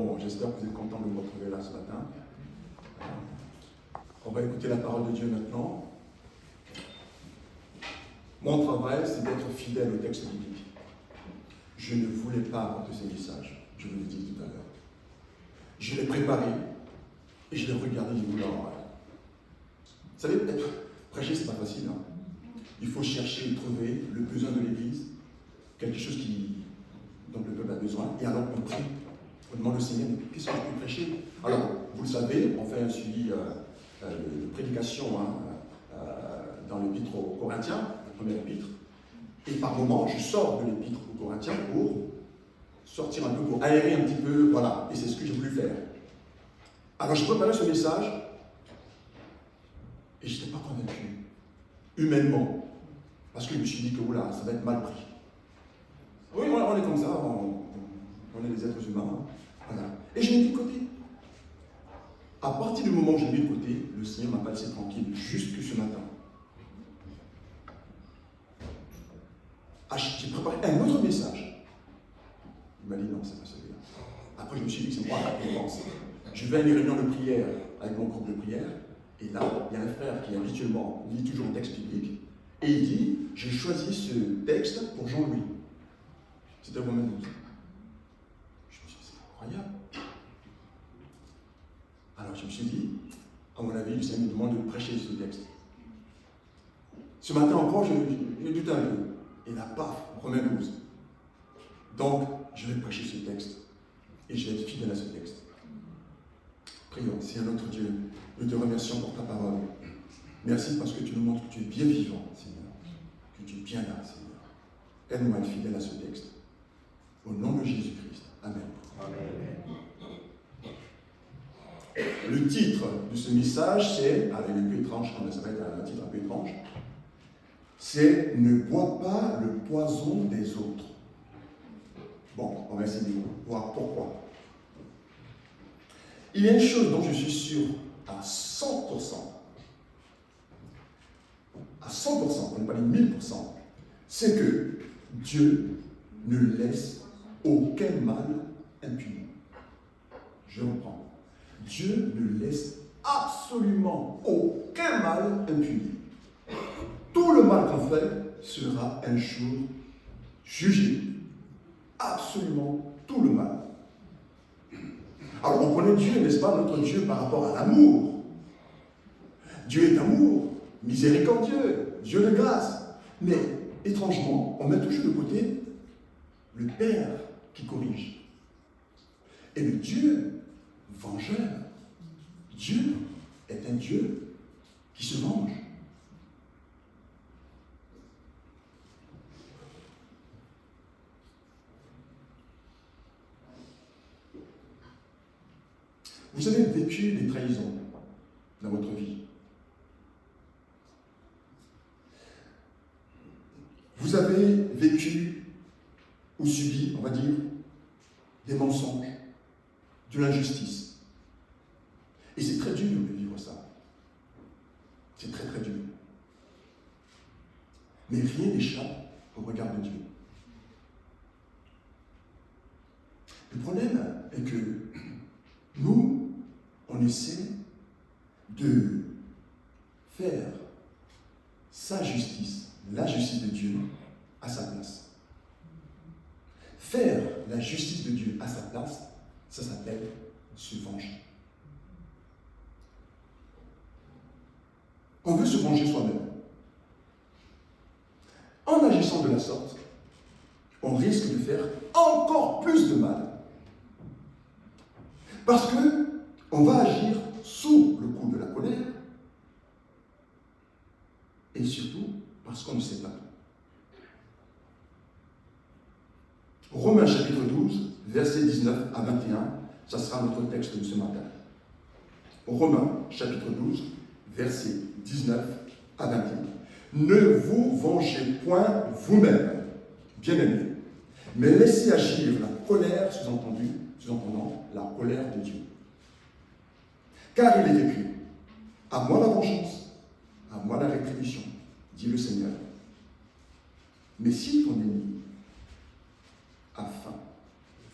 Bon, j'espère que vous êtes contents de me retrouver là ce matin. On va écouter la parole de Dieu maintenant. Mon travail, c'est d'être fidèle au texte biblique. Je ne voulais pas apporter ces messages, je vous l'ai dit tout à l'heure. Je l'ai préparé et je l'ai regardé du bout en oreille. Vous savez, prêcher, c'est pas facile. Hein. Il faut chercher et trouver le besoin de l'Église, quelque chose dont le peuple a besoin, et alors on prie. On demande au Seigneur, qu'est-ce que je peux prêcher? Alors, vous le savez, on fait un suivi de prédication dans l'épître aux Corinthiens, la première épître, et par moment, je sors de l'épître aux Corinthiens pour sortir un peu, pour aérer un petit peu, voilà, et c'est ce que j'ai voulu faire. Alors, je préparais ce message, et je n'étais pas convaincu, humainement, parce que je me suis dit que, oula, ça va être mal pris. Oui, on est comme ça, on est des êtres humains. Voilà. Et je l'ai mis de côté. À partir du moment où je l'ai mis de côté, le Seigneur m'a pas laissé tranquille, jusque ce matin. J'ai préparé un autre message. Il m'a dit non, c'est pas celui-là. Après, je me suis dit que c'est moi qui pense. Je vais à une réunion de prière avec mon groupe de prière, et là, il y a un frère qui habituellement lit toujours un texte biblique, et il dit, j'ai choisi ce texte pour Jean-Louis. C'était Romains 12. Je me suis dit, c'est incroyable. Alors je me suis dit, à mon avis, le Seigneur me demande de prêcher ce texte. Ce matin encore, je doute un peu. Et là, paf, Romains 12. Donc, je vais prêcher ce texte. Et je vais être fidèle à ce texte. Prions, Seigneur notre Dieu, nous te remercions pour ta parole. Merci parce que tu nous montres que tu es bien vivant, Seigneur. Que tu es bien là, Seigneur. Aide-moi à être fidèle à ce texte. Au nom de Jésus-Christ. Amen. Amen. Le titre de ce message, c'est, avec un peu étrange, ça va être un titre un peu étrange, c'est « Ne bois pas le poison des autres ». Bon, on va essayer de voir pourquoi. Il y a une chose dont je suis sûr à 100%, on n'est pas dit 1000%, c'est que Dieu ne laisse aucun mal impuni. Je reprends. Dieu ne laisse absolument aucun mal impuni. Tout le mal qu'on fait sera un jour jugé. Absolument tout le mal. Alors on connaît Dieu, n'est-ce pas, notre Dieu par rapport à l'amour. Dieu est amour, miséricordieux, Dieu de grâce. Mais étrangement, on met toujours de côté le Père qui corrige. Et le Dieu vengeur. Dieu est un Dieu qui se venge. Vous avez vécu des trahisons dans votre vie. Vous avez vécu ou subi, on va dire, des mensonges, de l'injustice. Et c'est très dur de vivre ça. C'est très très dur. Mais rien n'échappe au regard de Dieu. Le problème est que nous, on essaie de faire sa justice, la justice de Dieu, à sa place. Faire la justice de Dieu à sa place, ça s'appelle se venger. On veut se venger soi-même. En agissant de la sorte, on risque de faire encore plus de mal. Parce qu'on va agir sous le coup de la colère et surtout parce qu'on ne sait pas tout. Romains chapitre 12, versets 19 à 21, ça sera notre texte de ce matin. Romains chapitre 12, versets 19 à 21. Ne vous vengez point vous-même, bien-aimés, mais laissez agir la colère, sous-entendant la colère de Dieu. Car il est écrit, à moi la vengeance, à moi la rétribution, dit le Seigneur. Mais si ton ennemi a faim,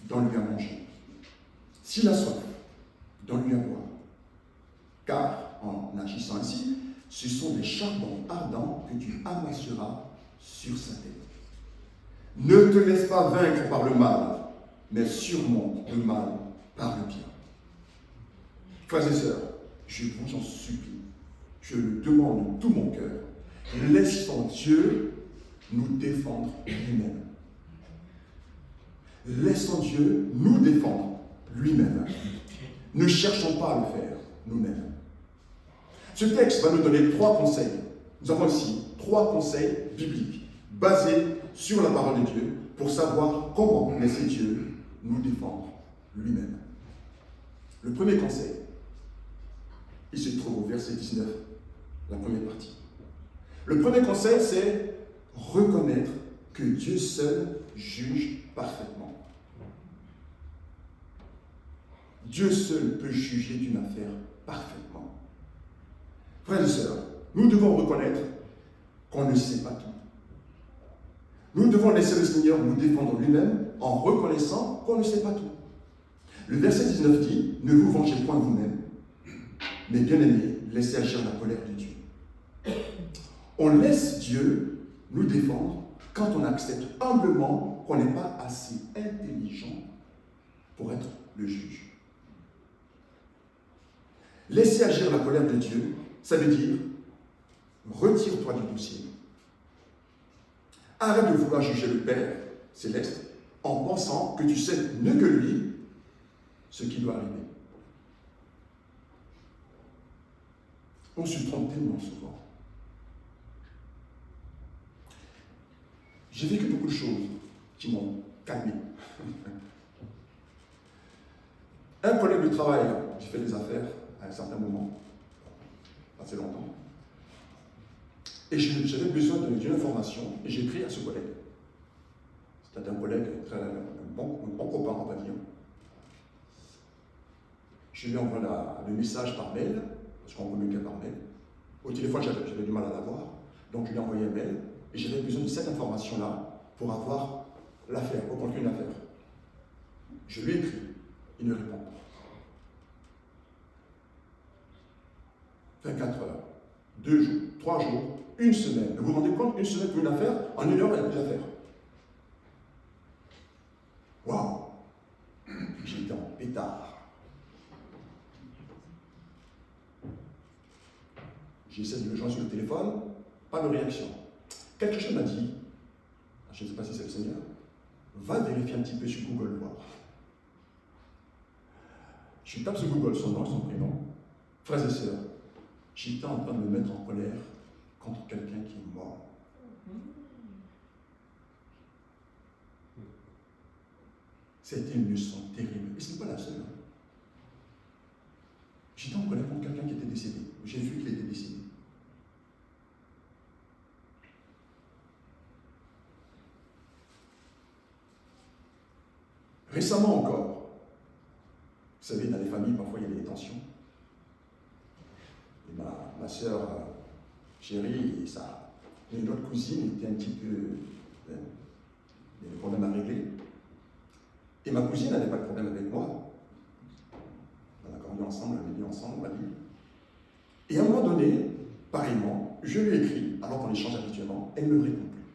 donne-lui à manger. S'il a soif, donne-lui à boire. Car en agissant ainsi, ce sont des charbons ardents que tu amasseras sur sa tête. Ne te laisse pas vaincre par le mal, mais surmonte le mal par le bien. Frères et sœurs, je vous en supplie, je le demande de tout mon cœur, laissons Dieu nous défendre lui-même. Laissons Dieu nous défendre lui-même. Ne cherchons pas à le faire nous-mêmes. Ce texte va nous donner 3 conseils. Nous avons ici 3 conseils bibliques basés sur la parole de Dieu pour savoir comment laisser Dieu nous défendre lui-même. Le premier conseil, il se trouve au verset 19, la première partie. Le premier conseil, c'est reconnaître que Dieu seul juge parfaitement. Dieu seul peut juger d'une affaire parfaitement. Frères et sœurs, nous devons reconnaître qu'on ne sait pas tout. Nous devons laisser le Seigneur nous défendre lui-même en reconnaissant qu'on ne sait pas tout. Le verset 19 dit, ne vous vengez point vous-même, mais bien aimés, laissez agir la colère de Dieu. On laisse Dieu nous défendre quand on accepte humblement qu'on n'est pas assez intelligent pour être le juge. Laisser agir la colère de Dieu, ça veut dire retire-toi du dossier. Arrête de vouloir juger le Père céleste en pensant que tu sais mieux que lui ce qui doit arriver. On se trompe tellement souvent. J'ai vécu beaucoup de choses qui m'ont calmé. Un collègue de travail, j'ai fait des affaires à un certain moment, assez longtemps, et j'avais besoin d'une information, et j'ai écrit à ce collègue. C'était un collègue, un bon copain, on va dire. Je lui envoie le message par mail, parce qu'on communiquait par mail. Au téléphone, j'avais du mal à l'avoir, donc je lui ai envoyé un mail, et j'avais besoin de cette information-là pour avoir l'affaire, pour conclure une affaire. Je lui ai écrit, il ne répond pas. 24 heures, 2 jours, 3 jours, 1 semaine. Vous vous rendez compte, 1 semaine pour une affaire, en 1 heure, il y a plus d'affaires. Waouh! J'étais en pétard. J'essaie de le joindre sur le téléphone, pas de réaction. Quelque chose m'a dit, je ne sais pas si c'est le Seigneur, va vérifier un petit peu sur Google, voir. Je tape sur Google son nom et son prénom. Frères et sœurs, j'étais en train de me mettre en colère contre quelqu'un qui est mort. C'était une leçon terrible. Et ce n'est pas la seule. J'étais en colère contre quelqu'un qui était décédé. J'ai vu qu'il était décédé. Récemment encore, vous savez, dans les familles, parfois il y a des tensions. Et ma soeur chérie et une autre cousine étaient un petit peu. Il y avait des problèmes à régler. Et ma cousine n'avait pas de problème avec moi. On a grandi ensemble, on a vécu ensemble, on m'a dit. Et à un moment donné, pareillement, je lui ai écrit, alors qu'on échange habituellement, elle ne me répond plus.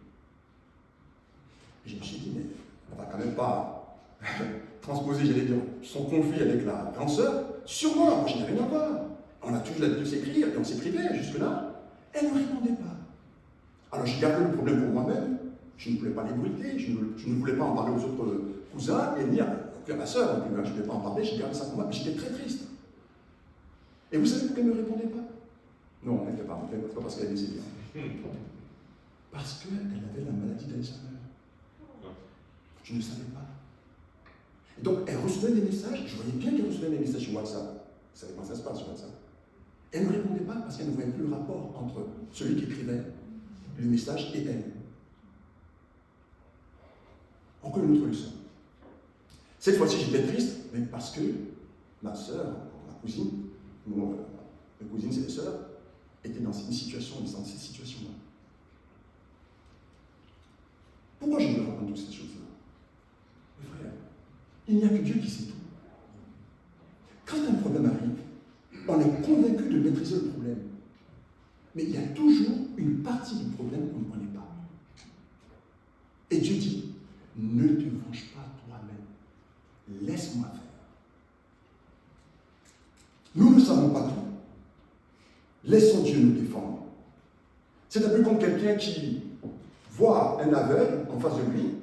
Et je me suis dit, mais elle ne va quand même pas transposer, j'allais dire, son conflit avec la grande sœur sur moi. Moi, je n'ai rien à voir. On a toujours l'habitude de s'écrire, et on s'écrivait jusque-là. Elle ne répondait pas. Alors j'ai gardé le problème pour moi-même. Je ne voulais pas l'ébruiter, je ne voulais pas en parler aux autres cousins, et ni à ma sœur, je ne voulais pas en parler, j'ai gardé ça pour moi, mais j'étais très triste. Et vous savez pourquoi elle ne me répondait pas? Non, elle n'était pas, pas parce qu'elle est décédée. Parce qu'elle avait la maladie d'Alzheimer. Je ne savais pas. Et donc, elle recevait des messages, je voyais bien qu'elle recevait des messages sur WhatsApp. Vous savez comment ça se passe sur WhatsApp? Elle ne répondait pas parce qu'elle ne voyait plus le rapport entre celui qui écrivait le message et elle. Encore une autre leçon. Cette fois-ci, j'étais triste, mais parce que ma sœur, ma cousine, ma cousine, c'est les sœurs, était dans cette situation-là. Pourquoi je me raconte toutes ces choses-là? Mes frères, il n'y a que Dieu qui sait tout. Quand un problème arrive, on est convaincu de maîtriser le problème. Mais il y a toujours une partie du problème qu'on ne connaît pas. Et Dieu dit, ne te venge pas toi-même. Laisse-moi faire. Nous ne savons pas tout. Laissons Dieu nous défendre. C'est un peu comme quelqu'un qui voit un aveugle en face de lui.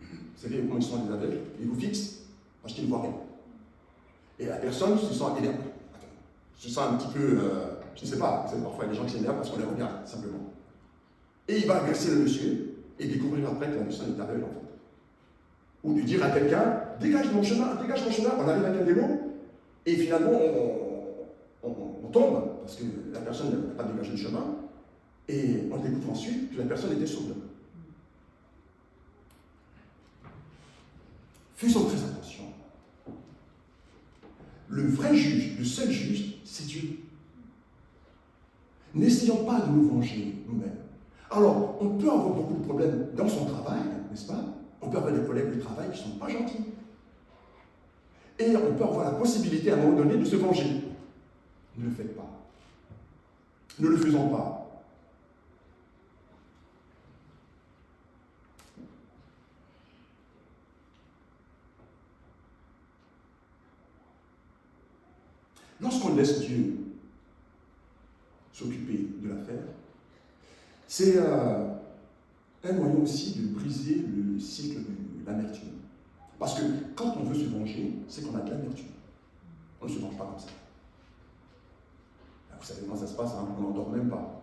Vous savez comment ils sont les aveugles? Ils vous fixent parce qu'ils ne voient rien. Et la personne se sent énervée. Se sent un petit peu, je ne sais pas, parfois il y a des gens qui s'énervent parce qu'on les regarde, simplement. Et il va agresser le monsieur et découvrir après que la personne est aveugle, en fait. Ou de dire à quelqu'un, dégage mon chemin, on arrive avec un vélo, et finalement on tombe, parce que la personne n'a pas dégagé le chemin, et on découvre ensuite que la personne était sourde. Faisons très attention. Le vrai juge, le seul juge, c'est Dieu. N'essayons pas de nous venger nous-mêmes. Alors, on peut avoir beaucoup de problèmes dans son travail, n'est-ce pas? On peut avoir des collègues de travail qui ne sont pas gentils. Et on peut avoir la possibilité à un moment donné de se venger. Ne le faites pas. Ne le faisons pas. Lorsqu'on laisse Dieu s'occuper de l'affaire, c'est un moyen aussi de briser le cycle de l'amertume. Parce que quand on veut se venger, c'est qu'on a de l'amertume. On ne se venge pas comme ça. Vous savez comment ça se passe, hein? On n'endort même pas.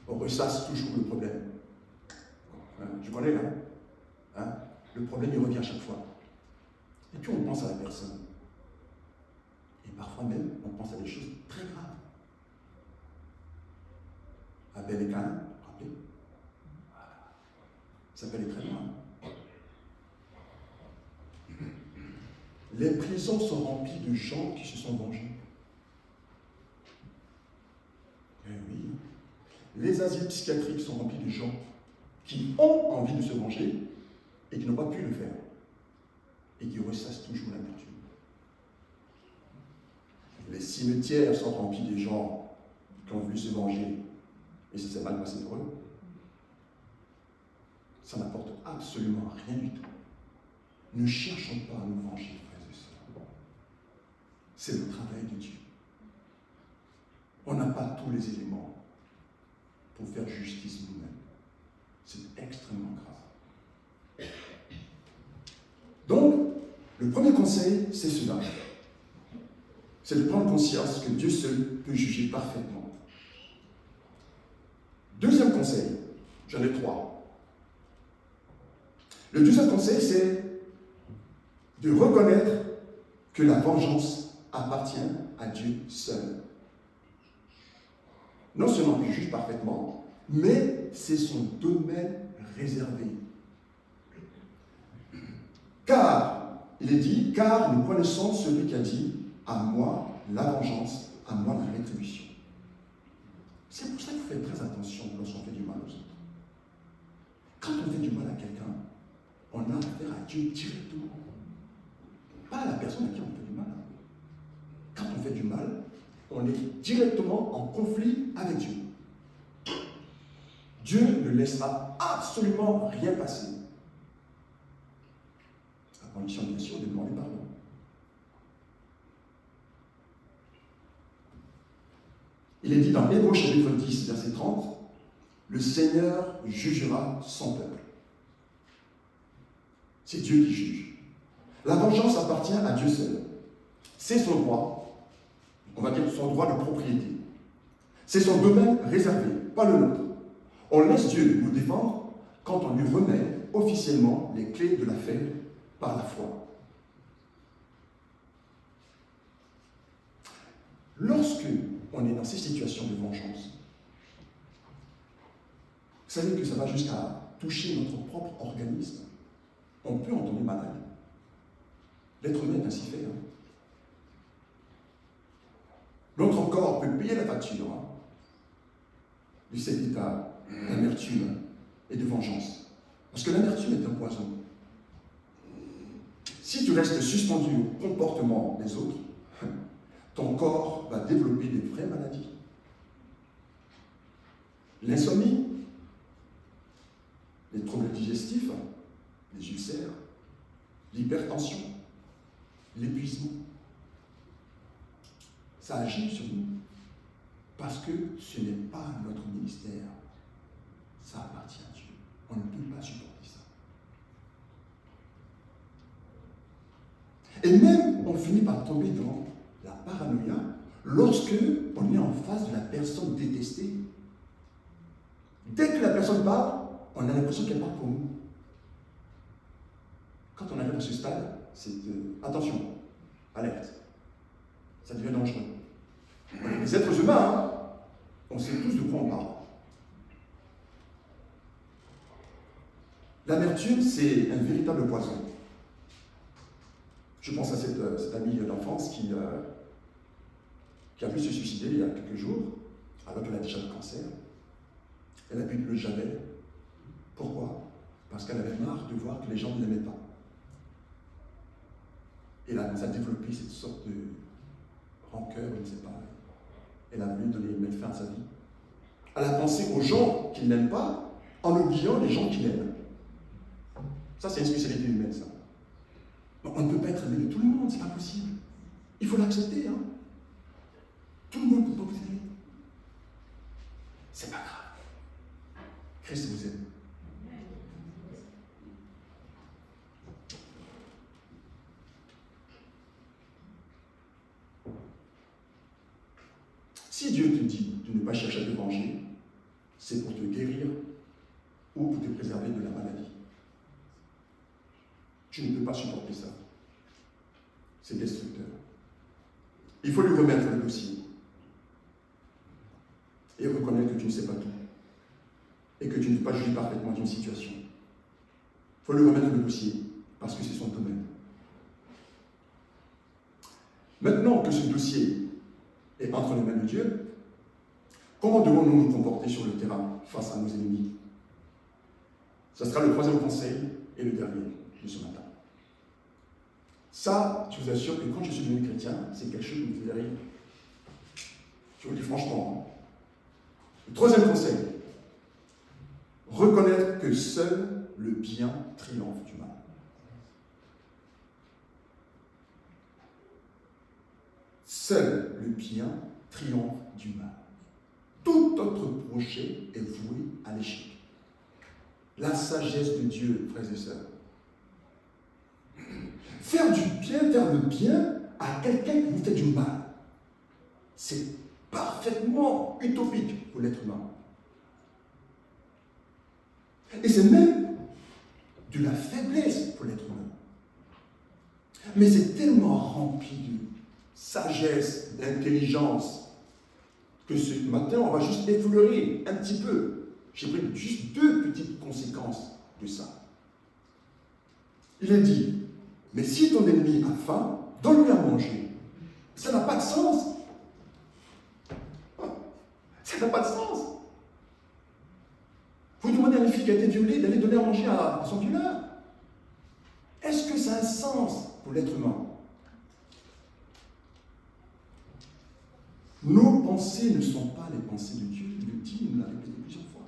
On ressasse toujours le problème. Je connais là. Hein? Le problème, il revient à chaque fois. Et puis on pense à la personne. Et parfois même, on pense à des choses très graves. Abel et Caïn, vous vous rappelez? Ça peut aller très loin. Les prisons sont remplies de gens qui se sont vengés. Eh oui. Les asiles psychiatriques sont remplis de gens qui ont envie de se venger et qui n'ont pas pu le faire. Et qui ressassent toujours l'amertume. Les cimetières sont remplis de gens qui ont voulu se venger et ça s'est mal passé pour eux. Ça n'apporte absolument rien du tout. Ne cherchons pas à nous venger, frères et sœurs. C'est le travail de Dieu. On n'a pas tous les éléments pour faire justice nous-mêmes. C'est extrêmement grave. Donc, le premier conseil, c'est cela. C'est de prendre conscience que Dieu seul peut juger parfaitement. Deuxième conseil, j'en ai 3. Le deuxième conseil, c'est de reconnaître que la vengeance appartient à Dieu seul. Non seulement il juge parfaitement, mais c'est son domaine réservé. Car, il est dit, car nous connaissons celui qui a dit, à moi la vengeance, à moi la rétribution. C'est pour ça qu'il faut faire très attention lorsqu'on fait du mal aux autres. Quand on fait du mal à quelqu'un, on a affaire à Dieu directement. Pas à la personne à qui on fait du mal. Quand on fait du mal, on est directement en conflit avec Dieu. Dieu ne laissera absolument rien passer. À condition, bien sûr, de demander pardon. Il est dit dans Hébreux chapitre 10, verset 30, le Seigneur jugera son peuple. C'est Dieu qui juge. La vengeance appartient à Dieu seul. C'est son droit, on va dire son droit de propriété. C'est son domaine réservé, pas le nôtre. On laisse Dieu nous défendre quand on lui remet officiellement les clés de l'affaire par la foi. Lorsque on est dans ces situations de vengeance, vous savez que ça va jusqu'à toucher notre propre organisme. On peut en tomber malade. L'être humain est ainsi fait. Notre corps peut payer la facture de cet état d'amertume et de vengeance. Parce que l'amertume est un poison. Si tu restes suspendu au comportement des autres, ton corps va développer des vraies maladies. L'insomnie, les troubles digestifs, les ulcères, l'hypertension, l'épuisement. Ça agit sur nous parce que ce n'est pas notre ministère. Ça appartient à Dieu. On ne peut pas supporter ça. Et même, on finit par tomber dans la paranoïa lorsque on est en face de la personne détestée. Dès que la personne parle, on a l'impression qu'elle parle pour nous. Quand on arrive à ce stade, c'est attention, alerte. Ça devient dangereux. Les êtres humains, hein, on sait tous de quoi on parle. L'amertume, c'est un véritable poison. Je pense à cette amie d'enfance qui a pu se suicider il y a quelques jours, alors qu'elle a déjà le cancer. Elle a bu le javel. Pourquoi? Parce qu'elle avait marre de voir que les gens ne l'aimaient pas. Et là, ça a développé cette sorte de rancœur, je ne sais pas. Elle a voulu mettre fin à sa vie. Elle a pensé aux gens qui ne l'aiment pas, en oubliant les gens qui l'aiment. Ça, c'est une spécialité humaine, ça. On ne peut pas être aimé de tout le monde, c'est pas possible. Il faut l'accepter, hein. Tout le monde ne peut pas vous aimer. C'est pas grave. Christ vous aime. Si Dieu te dit de ne pas chercher à te venger, c'est pour te guérir ou pour te préserver de la maladie. Tu ne peux pas supporter ça. C'est destructeur. Il faut lui remettre le dossier et reconnaître que tu ne sais pas tout et que tu ne peux pas juger parfaitement d'une situation. Il faut lui remettre le dossier parce que c'est son domaine. Maintenant que ce dossier est entre les mains de Dieu, comment devons-nous nous comporter sur le terrain face à nos ennemis? Ce sera le troisième conseil et le dernier de ce matin. Ça, je vous assure que quand je suis devenu chrétien, c'est quelque chose que vous verrez. Je vous le dis franchement. Le troisième conseil, reconnaître que seul le bien triomphe du mal. Seul le bien triomphe du mal. Tout autre projet est voué à l'échec. La sagesse de Dieu, frères et sœurs. Faire le bien à quelqu'un qui vous fait du mal, c'est parfaitement utopique pour l'être humain. Et c'est même de la faiblesse pour l'être humain. Mais c'est tellement rempli de sagesse, d'intelligence, que ce matin, on va juste effleurer un petit peu. J'ai pris juste deux petites conséquences de ça. Il est dit, mais si ton ennemi a faim, donne-lui à manger. Ça n'a pas de sens. Ça n'a pas de sens. Vous demandez à une fille qui a été violée d'aller donner à manger à son violeur. Est-ce que ça a un sens pour l'être humain? Nos pensées ne sont pas les pensées de Dieu. Il le dit, il nous l'a répété plusieurs fois.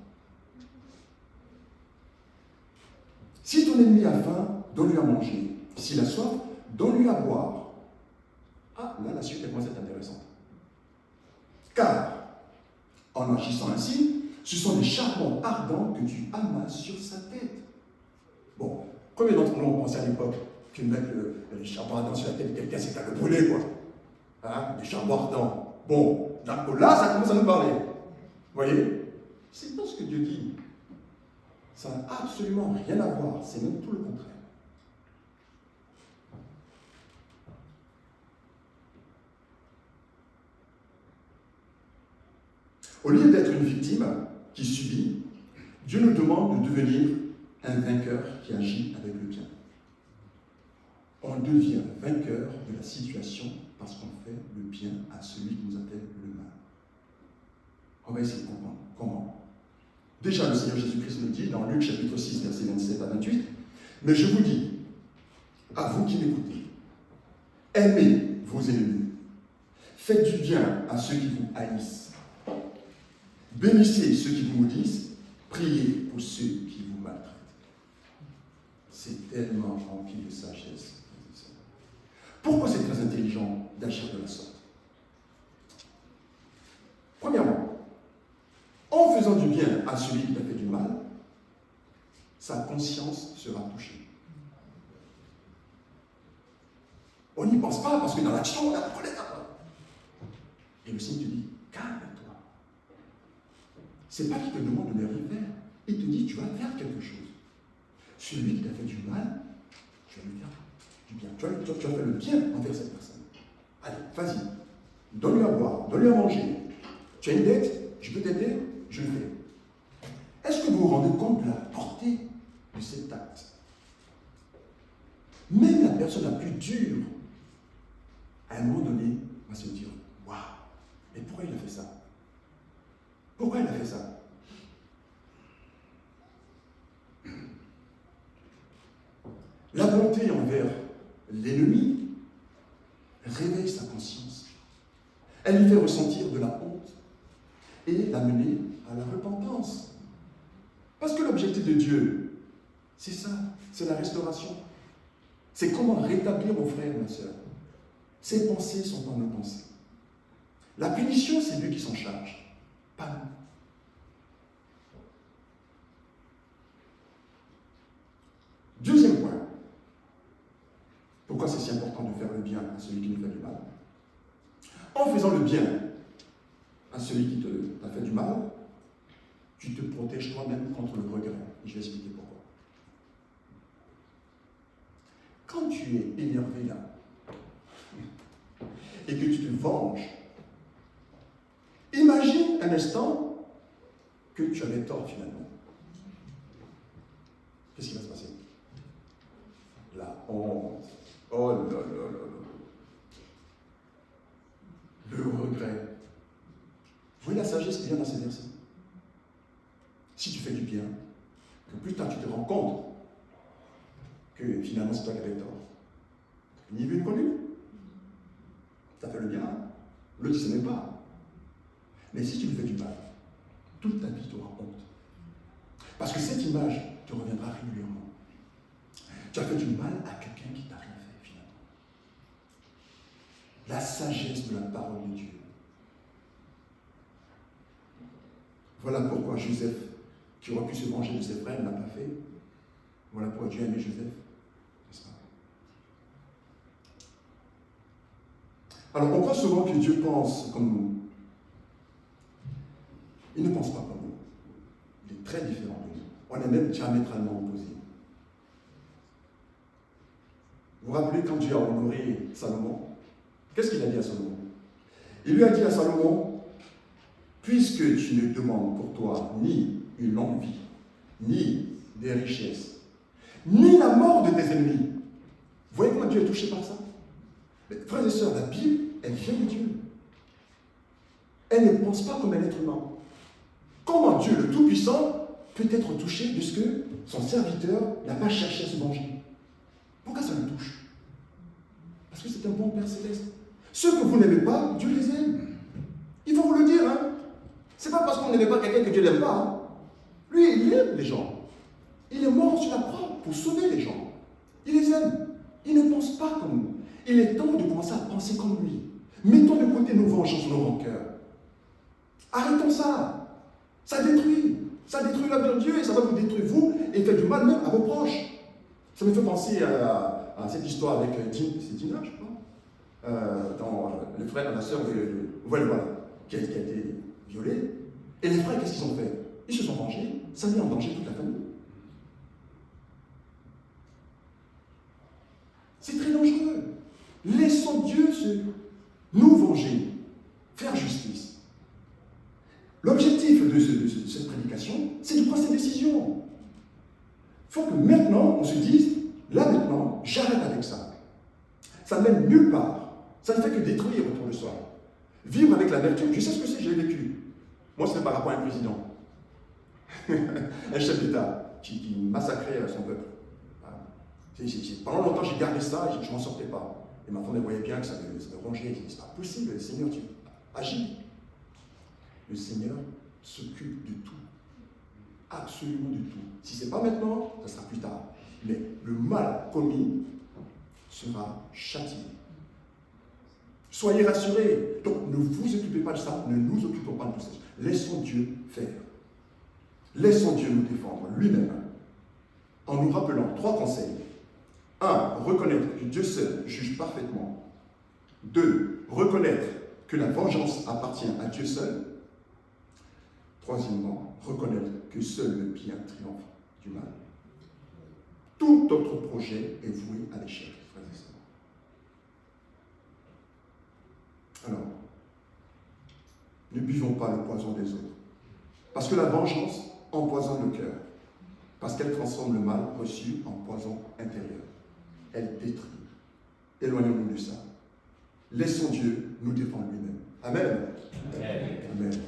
Si ton ennemi a faim, donne-lui à manger. S'il a soif, donne-lui à boire. Ah, là, la suite est moins intéressante. Car, en agissant ainsi, ce sont des charbons ardents que tu amasses sur sa tête. Bon, combien d'entre nous ont pensé à l'époque qu'ils mettent les charbons ardents sur la tête de quelqu'un, c'est qu'à le brûler, quoi. Hein, des charbons ardents. Bon, là, ça commence à nous parler. Vous voyez? C'est pas ce que Dieu dit. Ça n'a absolument rien à voir. C'est même tout le contraire. Au lieu d'être une victime qui subit, Dieu nous demande de devenir un vainqueur qui agit avec le bien. On devient vainqueur de la situation parce qu'on fait le bien à celui qui nous appelle le mal. On va essayer de comprendre. Comment? Déjà, le Seigneur Jésus-Christ nous dit dans Luc chapitre 6, versets 27 à 28, « Mais je vous dis à vous qui m'écoutez, aimez vos ennemis, faites du bien à ceux qui vous haïssent, bénissez ceux qui vous maudissent, priez pour ceux qui vous maltraitent. C'est tellement rempli de sagesse. Pourquoi c'est très intelligent d'agir de la sorte? Premièrement, en faisant du bien à celui qui t'a fait du mal, sa conscience sera touchée. On n'y pense pas parce que dans l'action, on a la colère. Et le Seigneur te dit, calme-toi. C'est pas qu'il te demande de ne rien faire. Il te dit, tu vas faire quelque chose. Celui qui t'a fait du mal, tu vas lui faire du bien. Tu vas faire le bien envers cette personne. Allez, vas-y. Donne-lui à boire, donne-lui à manger. Tu as une dette, je peux t'aider, je le fais. Est-ce que vous vous rendez compte de la portée de cet acte? Même la personne la plus dure, à un moment donné, va se dire, waouh, mais pourquoi il a fait ça? Pourquoi il a fait ça? La bonté envers l'ennemi réveille sa conscience. Elle lui fait ressentir de la honte et l'amener à la repentance. Parce que l'objectif de Dieu, c'est ça, c'est la restauration. C'est comment rétablir mon frère et ma soeur. Ses pensées sont pas nos pensées. La punition, c'est lui qui s'en charge, pas nous. Deuxième point. Pourquoi c'est si important de faire le bien à celui qui nous fait du mal? En faisant le bien à celui qui t'a fait du mal, tu te protèges toi-même contre le regret. Je vais expliquer pourquoi. Quand tu es énervé là, et que tu te venges, imagine un instant que tu avais tort finalement. Qu'est-ce qui va se passer? La honte. Oh là là là là. Le regret. Vous voyez la sagesse qui vient dans ces versets? Si tu fais du bien, que plus tard tu te rends compte que finalement c'est toi qui avais tort. Ni vu ni connu. Tu as fait le bien, hein? L'autre ne sait même pas. Mais si tu lui fais du mal, toute ta vie tu auras honte. Parce que cette image te reviendra régulièrement. Tu as fait du mal à quelqu'un qui t'a rien fait finalement. La sagesse de la parole de Dieu. Voilà pourquoi Joseph, qui aurait pu se venger de ses frères, ne l'a pas fait. Voilà pourquoi Dieu a aimé Joseph. N'est-ce pas? Alors on croit souvent que Dieu pense comme nous. Il ne pense pas comme nous. Il est très différent de nous. On est même diamétralement opposés. Vous vous rappelez quand Dieu a honoré Salomon? Qu'est-ce qu'il a dit à Salomon? Il lui a dit à Salomon, puisque tu ne demandes pour toi ni une longue vie, ni des richesses, ni la mort de tes ennemis. Vous voyez comment Dieu est touché par ça? Mais, frères et sœurs, la Bible, elle vient de Dieu. Elle ne pense pas comme un être humain. Comment Dieu, le Tout-Puissant, peut être touché de ce que son serviteur n'a pas cherché à se venger? Pourquoi ça le touche? Parce que c'est un bon Père Céleste. Ceux que vous n'aimez pas, Dieu les aime. Il faut vous le dire, hein. C'est pas parce qu'on n'aimait pas quelqu'un que Dieu l'aime pas. Hein. Lui, il aime les gens. Il est mort sur la croix pour sauver les gens. Il les aime. Il ne pense pas comme nous. Il est temps de commencer à penser comme lui. Mettons de côté nos vengeances, nos rancœurs. Arrêtons ça. Ça détruit. Ça détruit l'œuvre de Dieu et ça va vous détruire vous et faire du mal même à vos proches. Ça me fait penser à cette histoire avec Dina, je crois, dans le frère et la sœur voilà, qui a été violée. Et les frères, qu'est-ce qu'ils ont fait? Ils se sont vengés, ça a mis en danger toute la famille. C'est très dangereux. Laissons Dieu nous venger, faire justice. L'objectif de cette prédication, c'est de prendre cette décision. Il faut que maintenant, on se dise, là maintenant, j'arrête avec ça. Ça ne mène nulle part. Ça ne fait que détruire autour de soi. Vivre avec l'amertume, je sais ce que c'est, j'ai vécu. Moi, c'était par rapport à un président. Un chef d'État qui massacrait son peuple. Pendant longtemps, j'ai gardé ça et je ne m'en sortais pas. Et ma femme, elle voyait bien que ça me rongeait. Elle dit, c'est pas possible, le Seigneur, tu agis. Le Seigneur s'occupe de tout. Absolument du tout. Si ce n'est pas maintenant, ça sera plus tard. Mais le mal commis sera châtié. Soyez rassurés. Donc, ne vous occupez pas de ça, ne nous occupons pas de tout ça. Laissons Dieu faire. Laissons Dieu nous défendre lui-même. En nous rappelant 3 conseils. 1. Reconnaître que Dieu seul juge parfaitement. 2. Reconnaître que la vengeance appartient à Dieu seul. 3. Reconnaître que seul le bien triomphe du mal. Tout autre projet est voué à l'échec, frères et sœurs. Alors, ne buvons pas le poison des autres. Parce que la vengeance empoisonne le cœur. Parce qu'elle transforme le mal reçu en poison intérieur. Elle détruit. Éloignons-nous de ça. Laissons Dieu nous défendre lui-même. Amen. Amen. Amen.